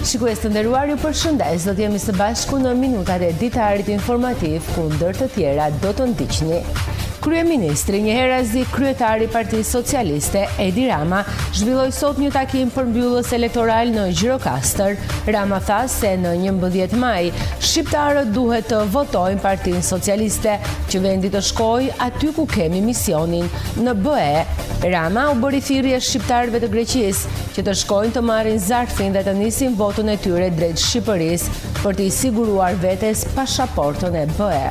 Shikues të nderuar, ju përshëndes, do të jemi së bashku në minutat e ditarit informativ, ku ndër të tjera do të ndiqni. Kryeministri, njëherëzi kryetari i Partisë Socialiste, Edi Rama, zhvilloi sot një takim përmbyllës elektoral në Gjirokastër. Rama tha se në 11 maj, shqiptarët duhet të votojnë Partinë Socialiste, që vendi të shkojë aty ku kemi misionin, në BE. Rama u bëri thirrje shqiptarëve të Greqisë që të shkojnë të marrin zarfin dhe të nisin votën e tyre drejt Shqipërisë për t'i siguruar vetes pasaportën e BE.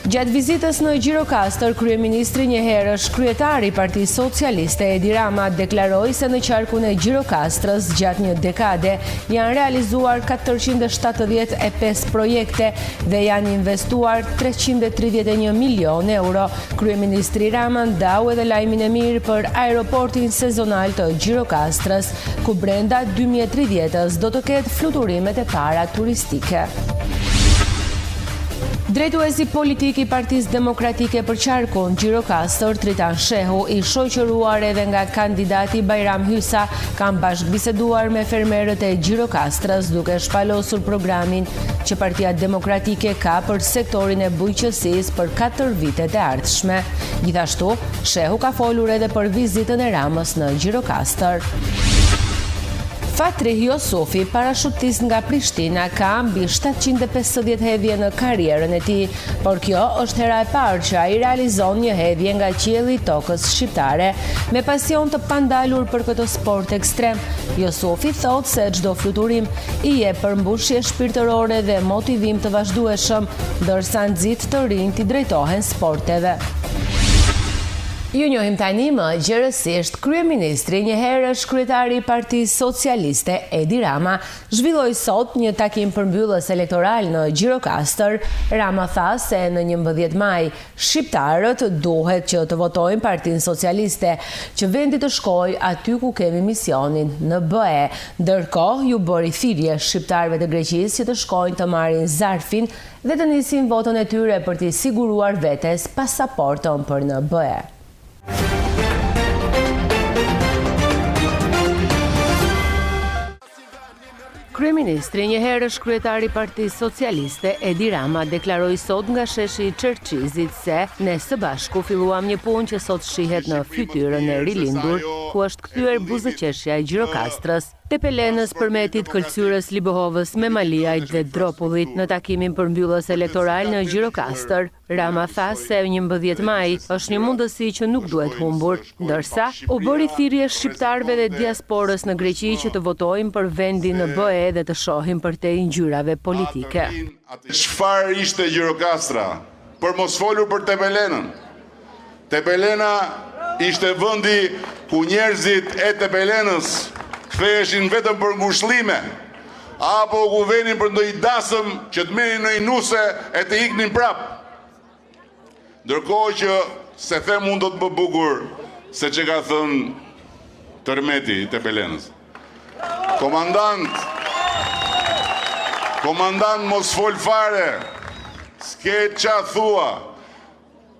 Gjatë vizitës në Gjirokastër, kryeministri, njëherësh kryetari i Partisë Socialiste, Edi Rama, deklaroi se në qarkun e Gjirokastrës gjatë një dekade janë realizuar 475 projekte dhe janë investuar 331 milion euro. Kryeministri Rama ndau edhe lajmin e mirë për aeroportin sezonal të Gjirokastrës, ku brenda 2030-s do të ketë fluturimet e para turistike. Drejtuesi politik i Partisë Demokratike për qarkun Gjirokastër, Tritan Shehu, i shoqëruar edhe nga kandidati Bajram Hysa, kanë bashkëbiseduar me fermerët e Gjirokastrës duke shpalosur programin që Partia Demokratike ka për sektorin e bujqësisë për 4 vitet e ardhshme. Gjithashtu, Shehu ka folur edhe për vizitën e Ramës në Gjirokastër. Fatri Josufi, parashutist nga Prishtina, ka mbi 750 hedhje në karrierën e tij, por kjo është hera e parë që ai realizon një hedhje nga qielli i tokës shqiptare. Me pasion të pandalur për këtë sport ekstrem, Josufi thotë se çdo fluturim i jep përmbushje shpirtërore dhe motivim të vazhdueshëm, ndërsa nxit të rinj t'i drejtohen sporteve. Ju njohim tani më gjërësisht, kryeministri, njëherësh kryetari i Partisë Socialiste, Edi Rama, zhvilloi sot një takim përmbyllës elektoral në Gjirokastër. Rama tha se në 11 maj, shqiptarët duhet që të votojnë Partinë Socialiste, që vendi të shkojë aty ku kemi misionin, në BE. Ndërkohë, ju bëri thirrje shqiptarëve të Greqisë që të shkojnë të marrin zarfin dhe të nisin votën e tyre për t'i siguruar vetes pasaportën për në BE. Kryeministri, njëherësh kryetari i Partisë Socialiste, Edi Rama, deklaroi sot nga sheshi i Çerçizit se ne së bashku filluam një punë që sot shihet në fytyrën e rilindur, ku është kthyer buzëqeshja e Gjirokastrës, Tepelenës, Përmetit, Këlqyrës, Libohovës, Memaliajt dhe Dropullit në takimin përmbyllës elektoral në Gjirokastër. Rama tha se 11 maj është një mundësi që nuk duhet humbur, ndërsa u bëri thirrje shqiptarëve dhe diasporës në Greqi që të votojnë për vendin në BE dhe të shohin përtej ngjyrave politike. Çfarë ishte Gjirokastra? Për mos folur për Tepelenën. Tepelena ishte vendi ku njerëzit e Tepelenës ktheheshin vetëm për ngushëllime, apo ku venin për ndonjë dasëm që të merrin në nuse e të iknin prap. Ndërkohë që se them unë do të më bukur se që ka thënë Tërmeti i Tepelenës. Komandant mos fol fare, s'ke qa thua,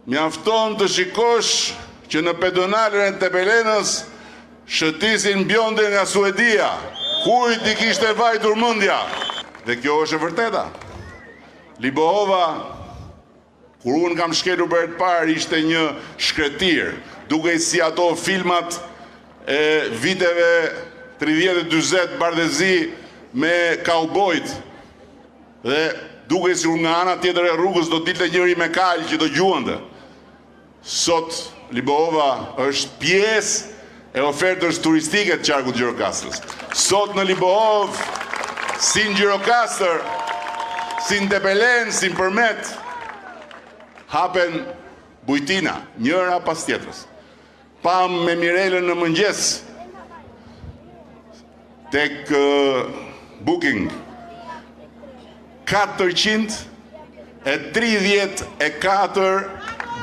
mjafton të shikosh që në pedonalen e Tepelenës shëtisin bjonde nga Suedia, kujt i kishte vajtur mendja. Dhe kjo është e vërteta. Libohova, kur unë kam shkelur për të parë, ishte një shkretir, duke si ato filmat e viteve 30-40 bardhëzi me kaubojt, dhe duke si unë nga ana tjetër e rrugës do dilte njëri me kalë që do gjuante. Sot Libohova është pjesë e ofertës turistike të qarkut Gjirokastrës. Sot në Libohov, si në Gjirokastër, si në Tepelen, si në Përmet, hapen bujtina, njëra pas tjetrës. Pam me Mirelën në mëngjes, tek Booking, 434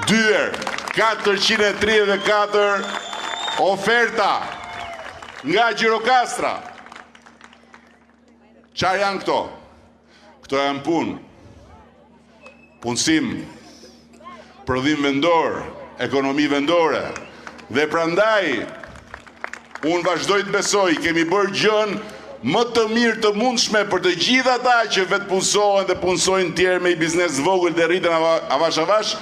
dyer, 434 oferta nga Gjirokastra. Çfarë janë këto? Këto janë punë, punësim, prodhim vendor, ekonomi vendore. Dhe prandaj, unë vazhdoj të besoj, kemi bërë gjën më të mirë të mundshme për të gjithë ata që vetë punsohen dhe punsojnë tjerë me i biznes vogël dhe rritën avash avash,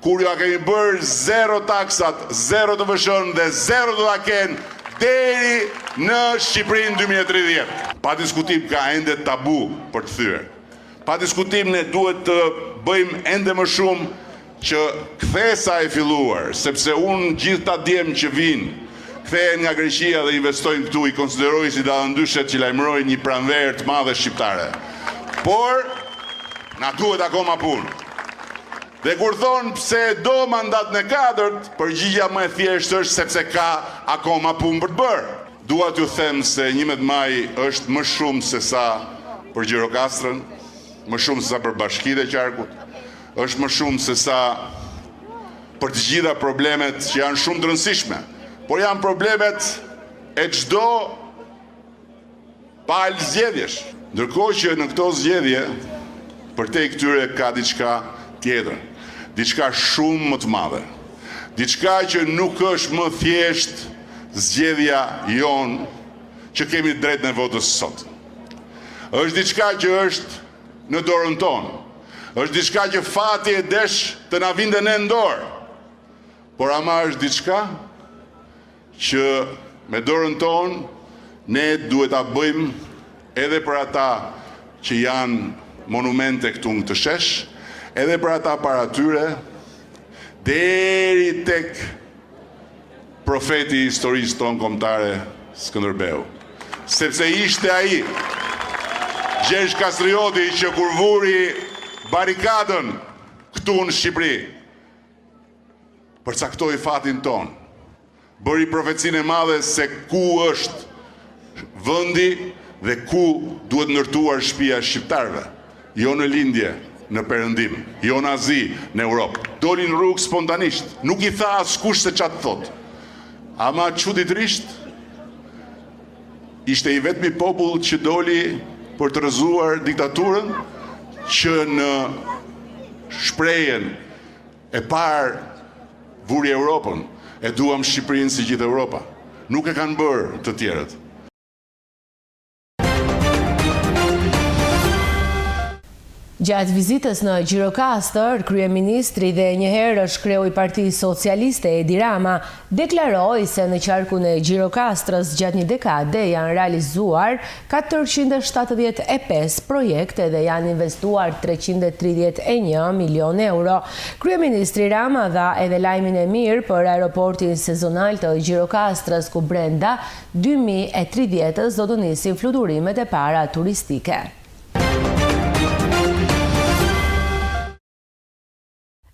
kur ju a kemi bërë zero taksat, zero të vëshën dhe zero të taken deri në Shqipërinë 2030. Pa diskutim ka ende tabu për të thyer. Pa diskutim ne duhet të bëjmë ende më shumë që kthesa e filluar, sepse unë gjithë ta djem që vinë, kthehen nga Greqia dhe investojnë këtu, i konsideroj si dallandyshet që lajmërojnë një pranverë të madhe shqiptare. Por, na duhet akoma punë. Dhe kur thonë pse do mandat në 4, përgjigja më e thjeshtë është sepse ka akoma punë për të bërë. Dua t'ju them se 11 maj është më shumë se sa për Gjirokastrën, më shumë se sa për Bashkitë e Qarkut, është më shumë se sa për të gjitha problemet që janë shumë të rëndësishme, por janë problemet e çdo palë zgjedhjesh. Ndërkohë që në këto zgjedhje, përtej këtyre ka diçka tjetër, diçka shumë më të madhe, diçka që nuk është më thjesht zgjedhja jonë që kemi drejt në votës sot. Është diçka që është në dorën tonë, është diçka që fati e desh të na vinte në dorë, por ama është diçka që me dorën tonë ne duhet ta bëjmë edhe për ata që janë monumente këtu në të shesh, edhe për ata para tyre, deri tek profeti i historisë tonë kombëtare Skënderbeu. Sepse ishte ai Gjergj Kastrioti që kur vuri barikadën këtu në Shqipëri, përcaktoi fatin ton, bëri profecinë e madhe se ku është vendi dhe ku duhet ndërtuar shtëpia e shqiptarëve, jo në lindje, në perëndim, jo në Azi, në Europë. Doli në rrugë spontanisht, nuk i tha askush se çfarë thotë. Ama çuditërisht ishte i vetmi popull që doli për të rrëzuar diktaturën, që në shprehjen e parë vuri Europën, e duam Shqipërinë si gjithë Europa. Nuk e kanë bërë të tjerët. Gjatë vizitës në Gjirokastër, kryeministri dhe njëherë është kreu i Partisë Socialiste Edi Rama deklaroi se në qarkun e Gjirokastrës gjatë një dekade janë realizuar 475 projekte dhe janë investuar 331 milion euro. Kryeministri Rama dha edhe lajmin e mirë për aeroportin sezonal të Gjirokastrës, ku brenda 2030-s do të nisin fluturimet e para turistike.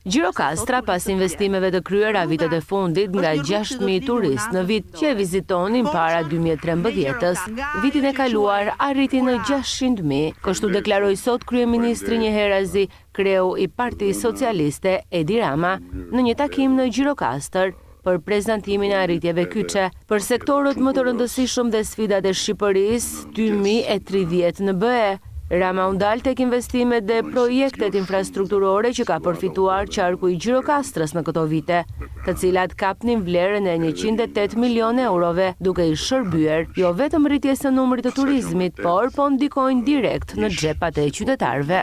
Gjirokastra, pas investimeve të kryera vitet e fundit nga 6.000 turist në vit që e vizitonin para 2013-s, vitin e kaluar arriti në 600.000, kështu deklaroi sot kryeministri njëherëzi, kreu i Partisë Socialiste Edi Rama, në një takim në Gjirokastër për prezantimin e arritjeve kyçe për sektorët më të rëndësishëm dhe sfidat e Shqipërisë 2030 në BE. Rama u ndal tek investimet dhe projektet infrastrukturore që ka përfituar qarku i Gjirokastrës në këto vite, të cilat kapnin vlerën e 108 milion eurove, duke i shërbyer jo vetëm rritjes së numrit të turizmit, por po ndikojnë direkt në xhepat e qytetarëve.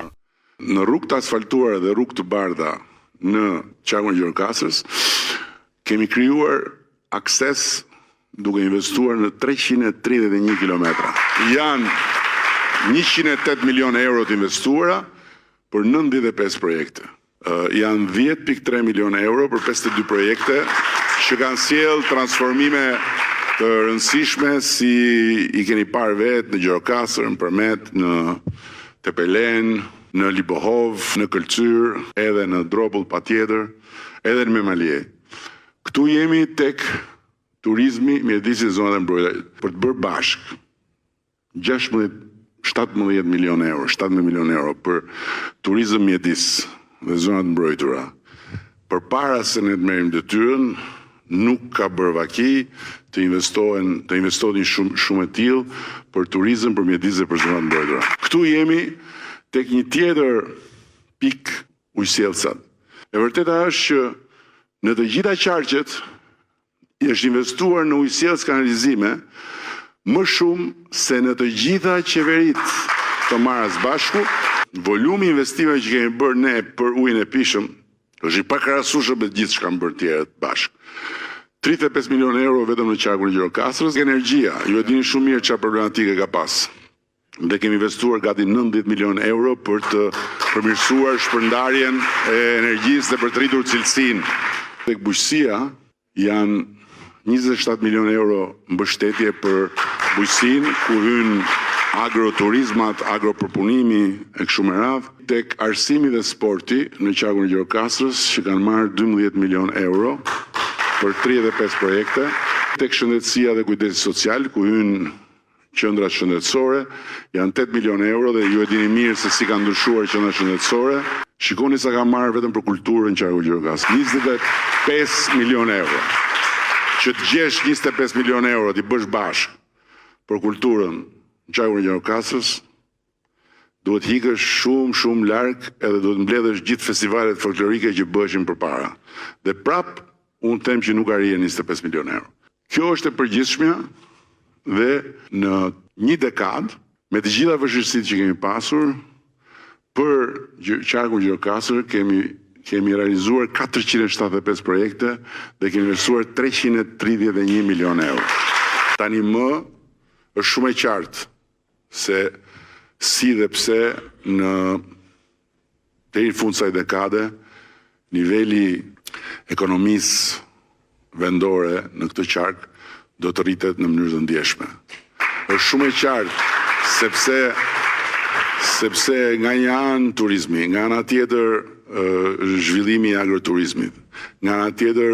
Në rrugë të asfaltuara dhe rrugë të bardha në qarkun e Gjirokastrës kemi krijuar akses duke investuar në 331 kilometra. Janë 108 milion euro të investuara për 95 projekte. Janë 10.3 milion euro për 52 projekte që kanë sjell transformime të rëndësishme si i keni parë vetë në Gjirokastër, në Përmet, në Tepelen, në Libohov, në Këlqyr, edhe në Dropull patjetër, edhe në Memalje. Këtu jemi tek turizmi, mjedisi dhe zonat e mbrojtura, për të bërë bashkë 17 milion euro për turizëm mjedis dhe zonat mbrojtura. Përpara se ne të merrim detyrën, nuk ka bërë vaki të investohen shumë e tillë për turizëm, për mjedis dhe për zonat mbrojtura. Këtu jemi tek një tjetër pikë, ujësjellësat. E vërteta është që në të gjitha qarqet është investuar në ujësjellës kanalizime më shumë se në të gjitha qeverit të marrës bashku, volumi investimeve që kemi bërë ne për ujin e pishëm është i pakrahasueshëm me gjithë çka kanë bërë tjerët bashkë. 35 milionë euro vetëm në qarkun e Gjirokastrës. Energjia, ju e dini shumë mirë çfarë problematike ka pas. Dhe kemi investuar gati 19 milionë euro për të përmirësuar shpërndarjen e energjisë dhe për të rritur cilësinë. Tek bujqësia janë 27 milionë euro mbështetje për bujqësinë, ku hyn agroturizmat, agropërpunimi e kështu me radhë. Tek arsimi dhe sporti në qarkun e Gjirokastrës që kanë marrë 12 milionë euro për 35 projekte. Tek shëndetësia dhe kujdesi social, ku hyn qendrat shëndetësore, janë 8 milionë euro dhe ju e dini mirë se si ka ndryshuar qendrat shëndetësore. Shikoni sa ka marrë vetëm për kulturën në qarkun e Gjirokastrës, 25 milionë euro. Që të gjesh 25 milionë euro t'i bësh bashkë për kulturën në qarkun e Gjirokastrës, duhet hikësh shumë larg edhe duhet mbledhësh gjithë festivalet folklorike që bëheshin përpara. Dhe prap unë them që nuk arrijen 25 milionë euro. Kjo është e përgjithshmja dhe në një dekadë, me të gjitha vështirësitë që kemi pasur, për qarkun e Gjirokastrës kemi realizuar 475 projekte dhe kemi investuar 331 milionë euro. Tani më është shumë e qartë se si dhe pse deri në fund kësaj dekade niveli ekonomisë vendore në këtë qark do të rritet në mënyrë të ndjeshme. Është shumë e qartë sepse nga një anë turizmi, nga ana tjetër zhvillimi i agroturizmit, nga ana tjetër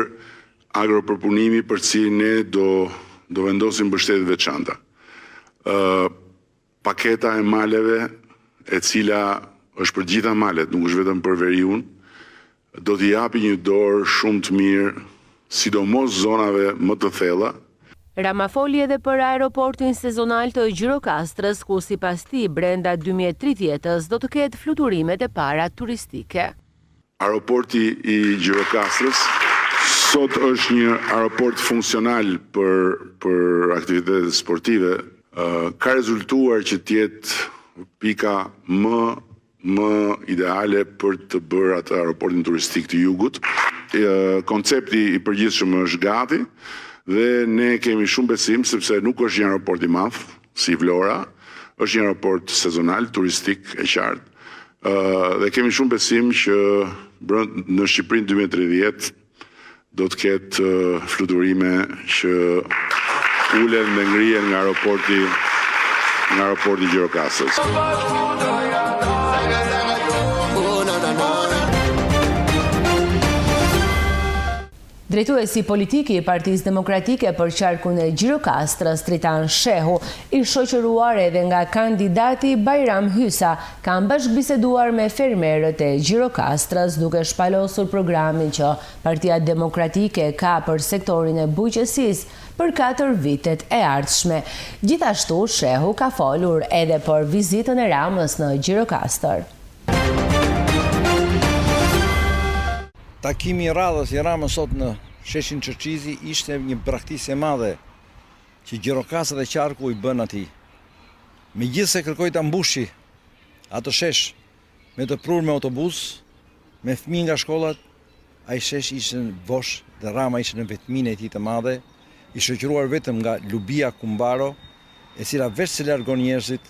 agropërpunimi për cilin ne do vendosim mbështetje të veçanta. Paketa e maleve, e cila është për gjitha malet, nuk është vetëm për veriun, do t'i japi një dorë shumë të mirë, sidomos zonave më të thella. Rama foli edhe për aeroportin sezonal të Gjirokastrës, ku sipas tij brenda 2030-s do të ketë fluturimet e para turistike. Aeroporti i Gjirokastrës sot është një aeroport funksional për aktivitetet sportive. Ka rezultuar që t'jetë pika më ideale për të bërë atë aeroportin turistik të jugut. Koncepti i përgjithshëm është gati dhe ne kemi shumë besim sepse nuk është një aeroport i madh si Vlora, është një aeroport sezonal, turistik e qartë. Dhe kemi shumë besim që në Shqipërinë 2030 do të ketë fluturime që ulen dhe ngrihen nga aeroporti Gjirokastrës. Drejtuesi politik i Partisë Demokratike për qarkun e Gjirokastrës, Tritan Shehu, i shoqëruar edhe nga kandidati Bajram Hysa, kanë bashkëbiseduar me fermerët e Gjirokastrës duke shpalosur programin që Partia Demokratike ka për sektorin e bujqësisë për 4 vitet e ardhshme. Gjithashtu, Shehu ka folur edhe për vizitën e Ramës në Gjirokastër. Takimi i radhës i Ramës sot në sheshin Çerqizi ishte një braktisje e madhe që Gjirokastra dhe qarku i bën atij. Megjithëse kërkoi ta mbushi atë shesh me të prur me autobus, me fëmijë nga shkollat, ai shesh ishte në vosh dhe Rama ishte në vetminë e tij të madhe, i shoqëruar vetëm nga Lubia Kumbaro, e cila veç se largon njerëzit,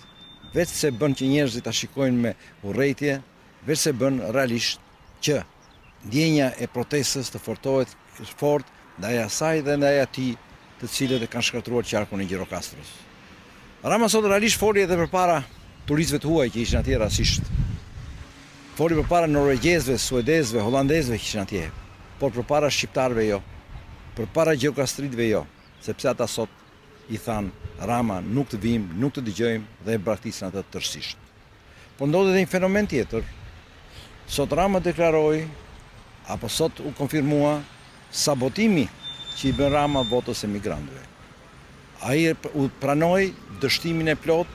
veç se bën që njerëzit ta shikojnë me urrëtie, veç se bën realisht që ndjenja e protestës të fortohet fort ndaj asaj dhe ndaj atij të cilët e kanë shkatruar qarkun e Gjirokastrës. Rama sot realisht foli edhe përpara turistëve të huaj që ishin atje rastisht. Foli përpara norvegjezëve, suedezëve, hollandezëve që ishin atje, por përpara shqiptarëve jo, përpara gjirokastritëve jo, sepse ata sot i thanë Rama nuk të vim, nuk të dëgjojmë dhe e braktisën atë tërësisht. Po ndodhi edhe një fenomen tjetër. Sot Rama deklaroi apo sot u konfirmua sabotimi që i bën Rama votës e migrantëve. Ai u pranoi dështimin e plot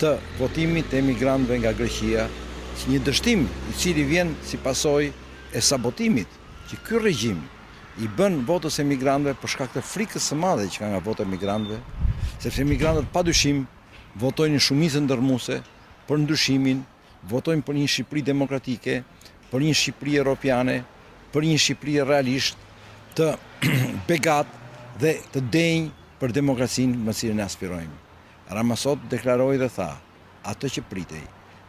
të votimit të emigrantëve nga Greqia, si një dështim i cili vjen si pasojë e sabotimit që ky regjim i bën votës e migrantëve për shkak të frikës së madhe që ka nga vota e migrantëve, sepse emigrantët padyshim votojnë në shumicën ndërmuese për ndryshimin, votojnë për një Shqipëri demokratike, për një Shqipëri europiane, për një Shqipëri realisht të begat dhe të denjë për demokracinë me cilën e aspirojmë. Rama sot deklaroi dhe tha, atë që pritej,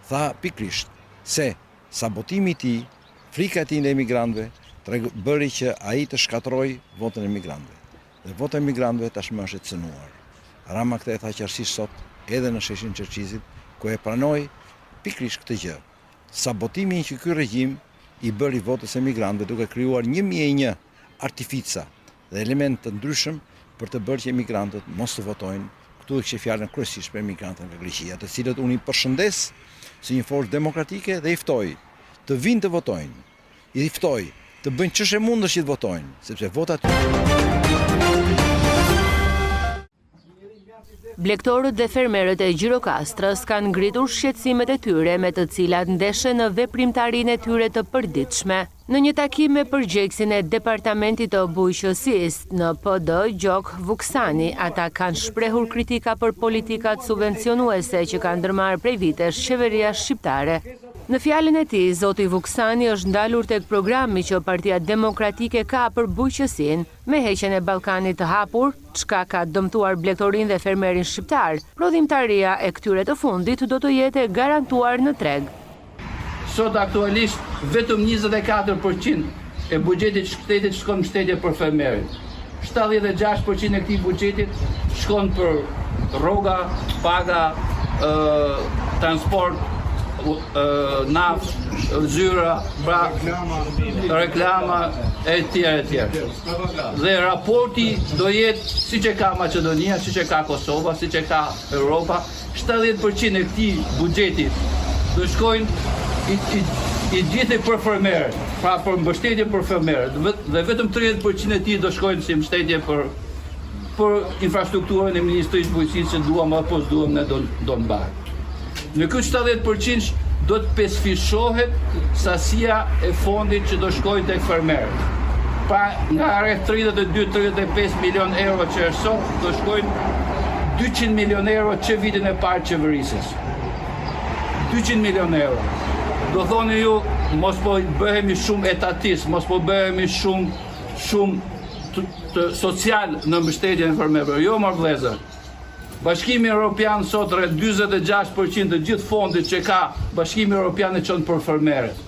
tha pikrisht se sabotimi i tij, frika e tij ndaj emigrantëve bëri që ai të shkatërrojë votën e emigrantëve. Dhe vota e emigrantëve tashmë është e cënuar. Rama këtë e tha qartësisht sot edhe në sheshin Çerçizit, ku e pranoi pikrisht këtë gjë. Sabotimi që ky regjim i bëri votës e emigrantëve duke krijuar 1001 artifica dhe element të ndryshëm për të bërë që emigrantët mos të votojnë. Këtu e kishte fjalën kryesisht për emigrantët nga Greqia, të cilët unë i përshëndes si një forcë demokratike dhe i ftoj të vinë të votojnë. I ftoj të bëjnë ç'është e mundër që të votojnë, sepse votat Blegtorët dhe fermerët e Gjirokastrës kanë ngritur shqetësimet e tyre me të cilat ndeshen në veprimtarinë e tyre të përditshme. Në një takim me përgjegjësin e Departamentit të Bujqësisë në PD Gjok Vuksani, ata kanë shprehur kritika për politikat subvencionuese që kanë ndërmarrë prej vitesh qeveria shqiptare. Në fjalën e tij, zoti Vuksani është ndalur tek programi që Partia Demokratike ka për bujqësinë, me heqjen e Ballkanit të hapur, çka ka dëmtuar blegtorinë dhe fermerin shqiptar. Prodhimtaria e këtyre të fundit do të jetë e garantuar në treg. Sot aktualisht vetëm 24% e buxhetit shtetit shkon në shtetje për fermerin. 76% e këtij buxhetit shkon për rroga, paga, transport, naftë, zyra, reklama e tjera. Dhe raporti do jetë siç e ka Maqedonia, siç e ka Kosova, siç e ka Europa, 70% e këtij buxheti do shkojnë i gjithë për fermerët, pra për mbështetje për fermerët, dhe vetëm 30% e tij do shkojnë si mbështetje për infrastrukturën e Ministrisë së Bujqësisë që duam apo s'duam ne do mbajmë. Në këtë 70% do të pesëfishohet sasia e fondit që do shkojnë tek fermerët. Pra nga rreth 32-35 milion euro që është sot, do shkojnë 200 milion euro që vitin e parë qeverisës. 200 milion euro. Do thoni ju, mos po bëhemi shumë etatist, mos po bëhemi shumë të social në mbështetjen e fermerëve. Jo, mor vëllezër. Bashkimi Evropian sot rreth 46% të gjithë fondit që ka Bashkimi Evropian e çon për fermerët.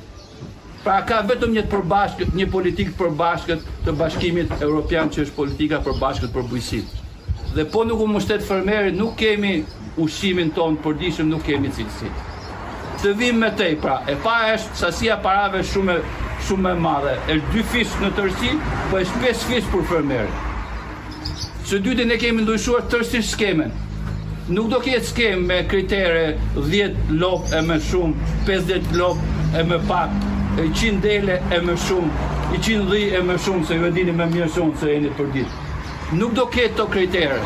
Pra ka vetëm një politikë përbashkët të Bashkimit Evropian që është politika përbashkët për bujqësinë. Dhe po nuk u mbështet fermerit, nuk kemi ushqimin ton, por dishim nuk kemi cilësi. Të vim me tej, pra, e para është sasia parave shumë e madhe. Është 2 fish në tërësi, po është 5 fish për fermerin. Së dyti ne kemi ndryshuar tërësisht skemen. Nuk do ketë skemë me kritere 10 lop e më shumë, 50 lop e më pak, 100 dele e më shumë, 100 dhi e më shumë, se ju e dini me mirë shumë se jeni për ditë. Nuk do ketë to kritere.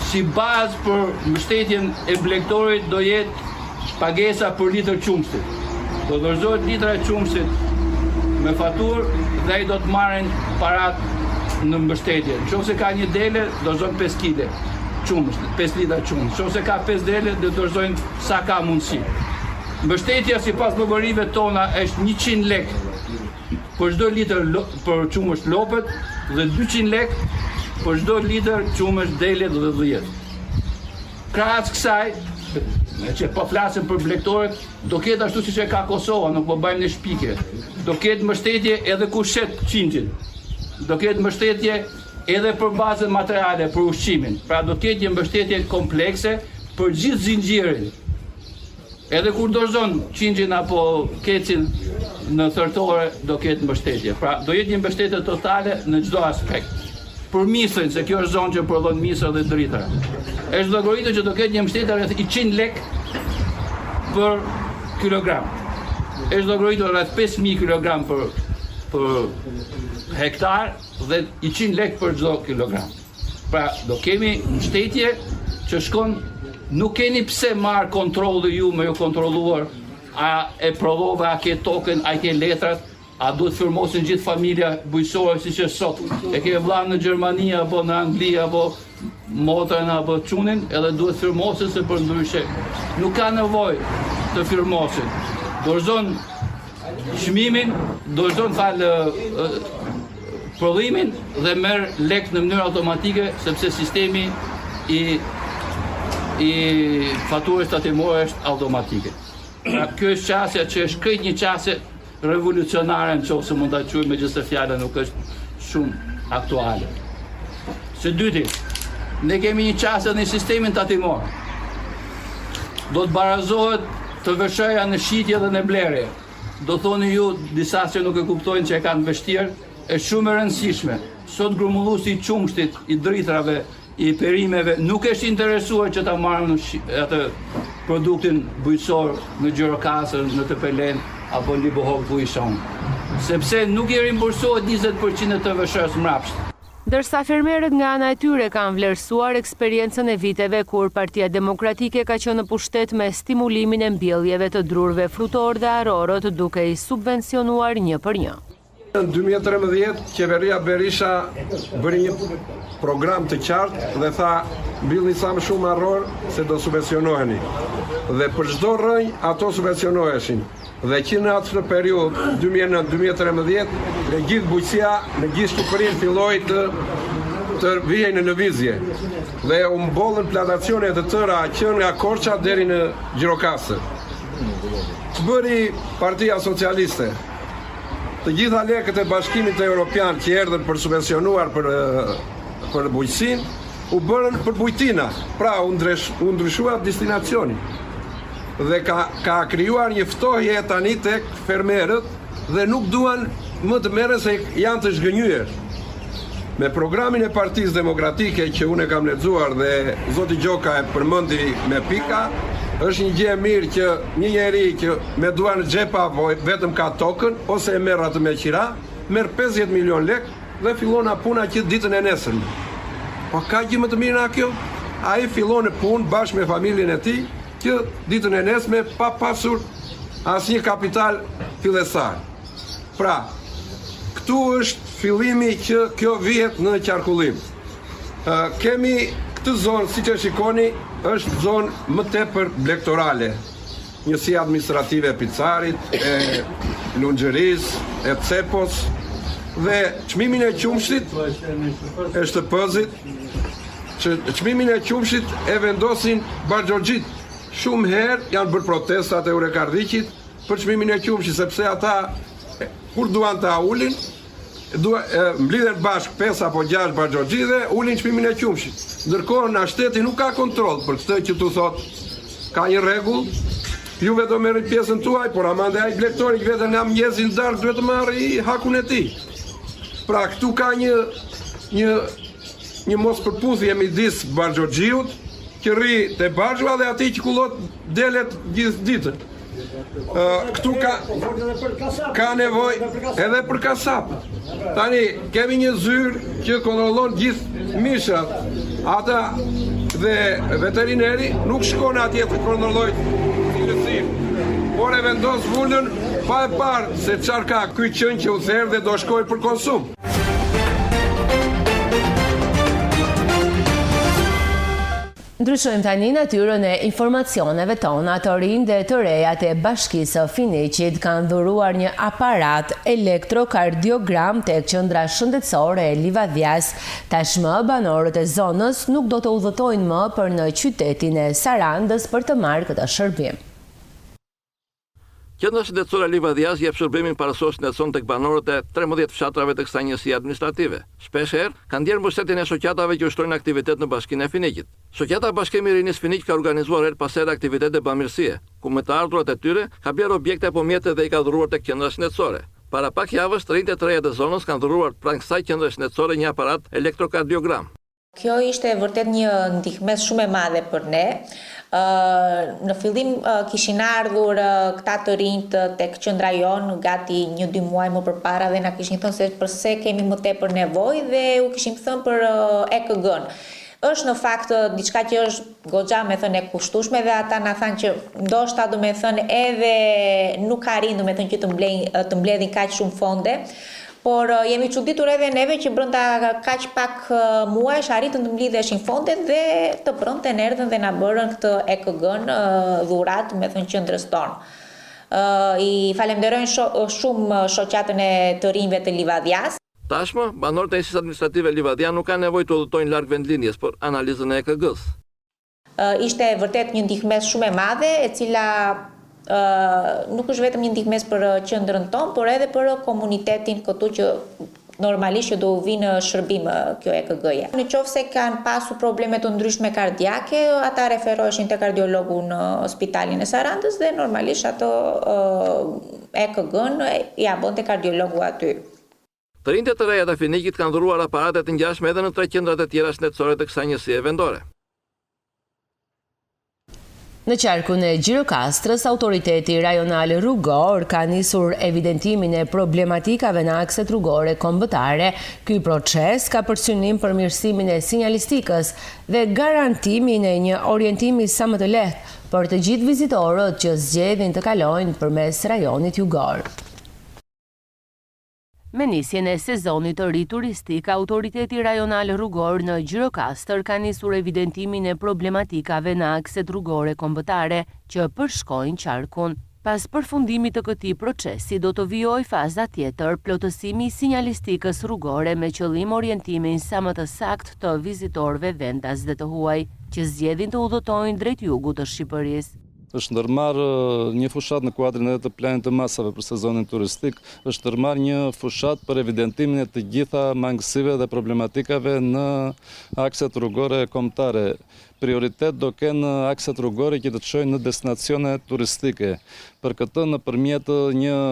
Si bazë për mbështetjen e blegtorit do jetë pagesa për litër qumshtit. Do dorëzohet litra e qumshtit me faturë dhe ai do të marrin parat në mbështetje. Nëse ka një dele, dorëzon 5 kg qumësht, 5 litra qumësht. Nëse ka 5 dele, do dorëzojnë sa ka mundësi. Mbështetja sipas llogarive tona është 100 lekë për çdo litër për qumësht lopët dhe 200 lekë për çdo litër qumësht dele dhe 10. Krahas kësaj, që po flasim për blegtorët, do ketë ashtu siç e ka Kosova, nuk po bëjmë në shpike. Do ketë mbështetje edhe ku shet qinxhin. Do ketë mbështetje edhe për bazën materiale, për ushqimin. Pra do ketë një mbështetje komplekse për gjithë zinxhirin. Edhe kur dorëzon qinxhin apo kecin në thërtore, do ketë mbështetje. Pra do jetë një mbështetje totale në çdo aspekt. Për misën, se kjo është zonë që prodhon misë dhe drita. Është llogaritur që do ketë një mbështetje rreth 100 lekë për kilogram. Është llogaritur rreth 5000 kilogram për hektar dhe 100 lekë për çdo kilogram. Pra do kemi mbështetje që shkon, nuk keni pse marr kontrolli ju me ju kontrolluar, a e prodhove, a ke token, a ke letrat, a duhet firmosin gjithë familja bujqësore siç është sot. E ke vlla në Gjermani apo në Angli apo motrën apo çunin, edhe duhet firmosin se për ndryshe nuk ka nevojë të firmosin. Dorëzon çmimin, dorëzon prodhimin dhe merr lek në mënyrë automatike sepse sistemi i faturës tatimore është automatike. Pra, kjo është qasja që është krejt një qasje revolucionare në qoftë se mund ta quajmë, megjithëse fjala nuk është shumë aktuale. Së dyti, ne kemi një qasje në sistemin tatimor. Do të barazohet të veshëja në shitje dhe në blerje. Do thoni ju, disa që nuk e kuptojnë që e kanë vështirë, është shumë e rëndësishme. Sot grumulluesi i qumshtit, i dritrave, i perimeve nuk është interesuar që ta marrën atë produktin bujqësor në Gjirokastër, në Tepelen apo në Libohok bujqëson, sepse nuk i rimbursohet 20% të veshës mrapsht. Ndërsa fermerët nga ana e tyre kanë vlerësuar eksperiencën e viteve kur Partia Demokratike ka qenë në pushtet me stimulimin e mbjelljeve të drurve frutor dhe arorët duke i subvencionuar një për një. Në 2013, qeveria Berisha bëri një program të qartë dhe tha mbillni sa më shumë arror se do subvencionoheni. Dhe për çdo rrënjë ato subvencionoheshin. Dhe që në atë periudhë 2009-2013 në gjithë bujqësia, në gjithë Shqipërinë filloi të vijej në lëvizje. Dhe u mbollën plantacione të tëra që nga Korça deri në Gjirokastër. Bëri Partia Socialiste. Të gjitha lekët e Bashkimit Evropian që erdhën për subvencionuar për bujqësinë, u bërën për bujtina, pra u ndryshua destinacioni. Dhe ka krijuar një ftohje tani tek fermerët dhe nuk duan më të merren se janë të zhgënjyer. Me programin e Partisë Demokratike që unë e kam lexuar dhe zoti Gjoka e përmendi me pika, është një gjë e mirë që një njeri që me dua në xhepa vetëm ka tokën ose e merr atë me qira, merr 50 milion lek dhe fillon puna që ditën e nesërme. Po ka gjë më të mirë nga kjo? Ai fillon punë bashkë me familjen e tij që ditën e nesërme pa pasur asnjë kapital fillestar. Pra, këtu është fillimi që kjo vihet në qarkullim. Kemi këtë zonë, siç e shikoni, është zonë më tepër blegtorale. Njësia administrative e Picarit, e Lungjeris, e Cepos, dhe çmimin e qumshtit e Shtëpëzit, që çmimin e qumshit e vendosin Barxhoxhit. Shumë herë janë bërë protestat e Eurekardiqit për çmimin e qumshit, sepse ata kur duan ta ulin, mblidhen bashkë 5 apo 6 Barxhoxhi dhe ulin çmimin e qumshit. Ndërkohë na shteti nuk ka kontroll për këtë që tu thot ka një rregull, juve do merrni pjesën tuaj, por amande ai blegtori që vetëm nga mëngjesi në darkë duhet të marrë hakun e tij. Pra këtu ka një mos përputhje midis Barxhoxhiut që rri te Barxha dhe atij që kullot delet gjithë ditën. Këtu ka nevojë edhe për kasap. Tani kemi një zyrë që kontrollon gjithë mishrat. Ata dhe veterineri nuk shkon atje të kontrollojnë cilësinë, por e vendos vulën pa e parë se çfarë ka ky qenë që u therr dhe do shkojë për konsum. Ndryshojmë tani natyrën e informacioneve tona. Të rinj dhe të rejat e Bashkisë së Finiqit kanë dhuruar një aparat elektrokardiogram tek qendra shëndetësore e Livadhias. Tashmë banorët e zonës nuk do të udhëtojnë më për në qytetin e Sarandës për të marrë këtë shërbim. Qendra shëndetësore Livadhias jep shërbimin parasosh shëndetëson tek banorët e 13 fshatrave të kësaj njësie administrative. Shpeshherë kanë ndjerë mbështetjen e shoqatave që ushtrojnë aktivitet në Bashkinë e Finiqit. Shoqata Bashkimi i Rinisë Finiq ka organizuar her pas here aktivitete bamirësie, ku me të ardhurat e tyre ka blerë objekte apo mjete dhe i ka dhuruar tek qendra shëndetësore. Para pak javësh të rinjtë e të reja të zonës kanë dhuruar pranë kësaj qendre shëndetësore një aparat elektrokardiogram. Kjo ishte vërtet një ndihmë shumë e madhe për ne. Në fillim kishin ardhur këta të rinjt tek qendra jon gati 1-2 muaj më përpara dhe na kishin thënë se përse kemi më tepër nevojë dhe u kishim thënë për EKG-n. Është në fakt diçka që është goxha me thënë e kushtueshme dhe ata na thanë që ndoshta do me thënë edhe nuk arrin do me thënë që të mbledhin kaq shumë fonde, por jemi çuditur edhe neve që brenda kaq pak muajsh arritën të mblidheshin fondet dhe të premten erdhën dhe na bërën këtë EKG-n dhuratë me thënë qendrës tonë. I falenderojnë shumë shoqatën e të rinjve të Livadias. Tashmë, banorët e njësisë administrative Livadia nuk kanë nevojë të udhëtojnë larg vendlinjes për analizën e EKG-s. Ishte vërtet një ndihmës shumë e madhe, e cila nuk është vetëm një ndihmës për qendrën tonë, por edhe për komunitetin këtu që normalisht që do u vinë shërbim kjo EKG-ja. Në qoftë se kanë pasur probleme të ndryshme kardiake, ata referoheshin te kardiologu në Spitalin e Sarandës dhe normalisht ato EKG-n ja bënte kardiologu aty. Të rinjtë të reja të Finikit kanë dhuruar aparate të ngjashme edhe në 3 qendrat e tjera shëndetësore të kësaj njësie vendore. Në qarkun e Gjirokastrës, autoriteti rajonal rrugor ka nisur evidentimin e problematikave në akset rrugore kombëtare. Ky proces ka për synim përmirësimin e sinjalistikës dhe garantimin e një orientimi sa më të lehtë për të gjithë vizitorët që zgjedhin të kalojnë përmes rajonit jugor. Me nisjen e sezonit të ri turistik, autoriteti rajonal rrugor në Gjirokastër ka nisur evidentimin e problematikave në akset rrugore kombëtare që përshkojnë qarkun. Pas përfundimit të këtij procesi do të vijojë faza tjetër, plotësimi i sinjalistikës rrugore me qëllim orientimin sa më të saktë të vizitorëve vendas dhe të huaj që zgjedhin të udhëtojnë drejt jugut të Shqipërisë. Është ndërmarrë një fushat në kuadrin edhe të planit të masave për sezonin turistik, është ndërmarrë një fushat për evidentimin e të gjitha mangësive dhe problematikave në akset rrugore kombëtare. Prioritet do kenë akset rrugore që të çojnë në destinacione turistike. Për këtë nëpërmjet një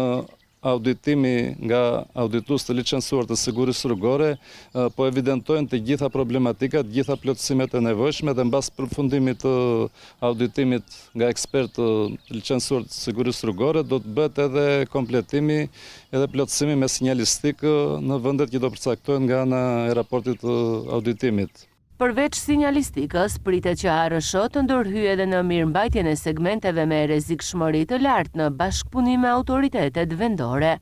auditimi nga auditues të licencuar të sigurisë rrugore, po evidentojnë të gjitha problematikat, të gjitha plotësimet e nevojshme dhe mbas përfundimit të auditimit nga ekspert të licencuar të sigurisë rrugore, do të bëhet edhe kompletimi edhe plotësimi me sinjalistik në vendet që do përcaktohen nga ana e raportit të auditimit. Përveç sinjalistikës, pritet që ARSH të ndërhyjë edhe në mirëmbajtjen e segmenteve me rrezikshmëri të lartë në bashkëpunim me autoritetet vendore.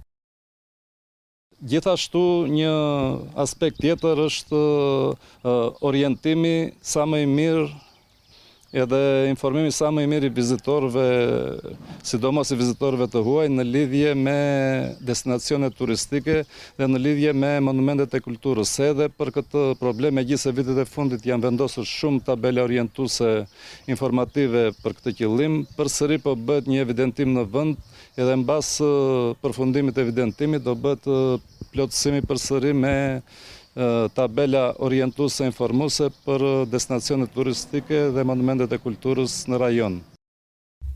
Gjithashtu një aspekt tjetër është orientimi sa më i mirë edhe informimi sa më i mirë i vizitorëve, sidomos i vizitorëve të huaj në lidhje me destinacionet turistike dhe në lidhje me monumentet e kulturës. Edhe për këtë problem, megjithëse vitet e fundit janë vendosur shumë tabela orientuese informative për këtë qëllim, përsëri po bëhet një evidentim në vend, edhe mbas përfundimit të evidentimit do bëhet plotësimi përsëri me tabela orientuese informuese për destinacionet turistike dhe monumentet e kulturës në rajon.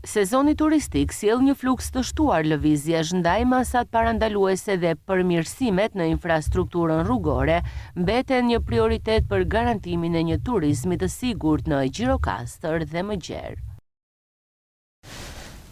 Sezoni turistik sjell një fluks të shtuar lëvizjesh ndaj masat parandaluese dhe përmirësimet në infrastrukturën rrugore mbeten një prioritet për garantimin e një turizmi të sigurt në Gjirokastër dhe më gjerë.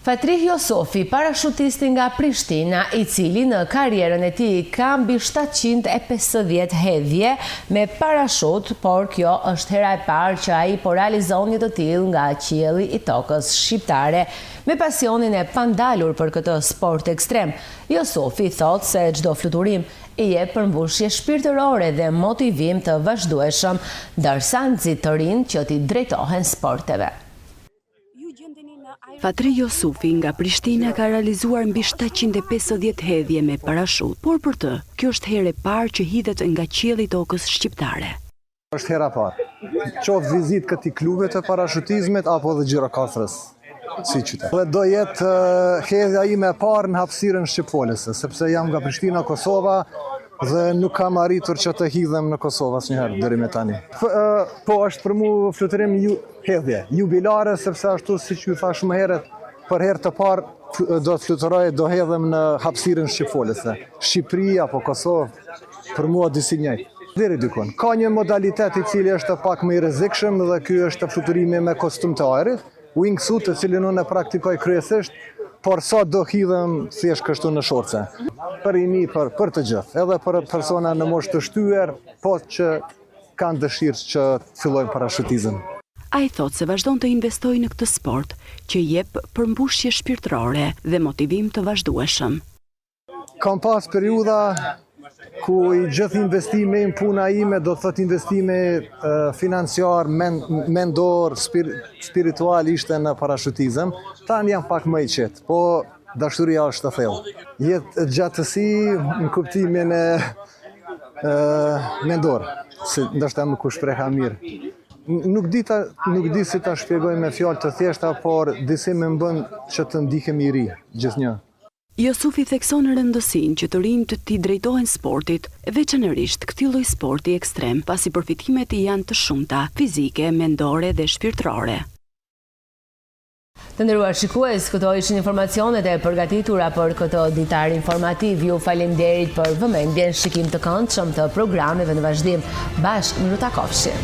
Fatrih Josofi, parashutisti nga Prishtina, i cili në karrierën e tij ka mbi 750 hedhje me parashut, por kjo është hera e parë që ai po realizon një të tillë nga qielli i tokës shqiptare. Me pasionin e pandalur për këtë sport ekstrem, Josofi thotë se çdo fluturim i jep përmbushje shpirtërore dhe motivim të vazhdueshëm, ndërsa nxit të rinj që t'i drejtohen sporteve. Fatrih Josofi nga Prishtina ka realizuar mbi 750 hedhje me parashut, por për të, kjo është herë e parë që hidhet nga qielli i tokës shqiptare. Është hera e parë. Qoftë vizitë këtij klubi të parashutizmit apo dhe Gjirokastrës si qytet. Dhe do jetë hedhja ime e parë në hapësirën shqipfolëse, sepse jam nga Prishtina, Kosova, dhe nuk kam arritur që të hidhem në Kosovë asnjëherë deri me tani. Po është për mua fluturim hedhje, jubilare, sepse ashtu siç ju thash më herët, për herë të parë do të fluturoj, do hedhem në hapësirën shqipfolëse. Shqipëri apo Kosovë, për mua disi njëjtë. Deri dikun. Ka një modalitet i cili është pak më i rrezikshëm dhe ky është fluturimi me kostum të ajrit, wingsuit, të cilin unë e praktikoj kryesisht, por sa do hidhem thjesht kështu në shorce. Për imi, për të gjithë, edhe për persona në moshë të shtyer, po që kanë dëshirë që fillojnë parashutizëm. Ai thotë se vazhdon të investojë në këtë sport, që jep përmbushje shpirtërore dhe motivim të vazhdueshëm. Kam pas periudha ku i gjithë investime në puna ime do të thot investime financiar, mendor, spiritual ishte në parashutizëm, tanë jam pak më i qetë, po dashuria është të thellë. Jetë gjatësi në kuptimin e mendor, se ndoshta nuk u shpreha mirë. Nuk di si ta shpjegoj me fjalë të thjeshta, por disi më bën që të ndihem i ri gjithnjë. Josufi thekson rëndësinë që të rinjt t'i drejtohen sportit, veçanërisht këtij lloji sporti ekstrem, pasi përfitimet janë të shumta, fizike, mendore dhe shpirtërore. Të nderuar shikues, këto ishin informacionet e përgatitura për këtë ditar informativ. Ju faleminderit për vëmendjen, shikim të këndshëm të programeve në vazhdim. Bashkë, miru takofshi.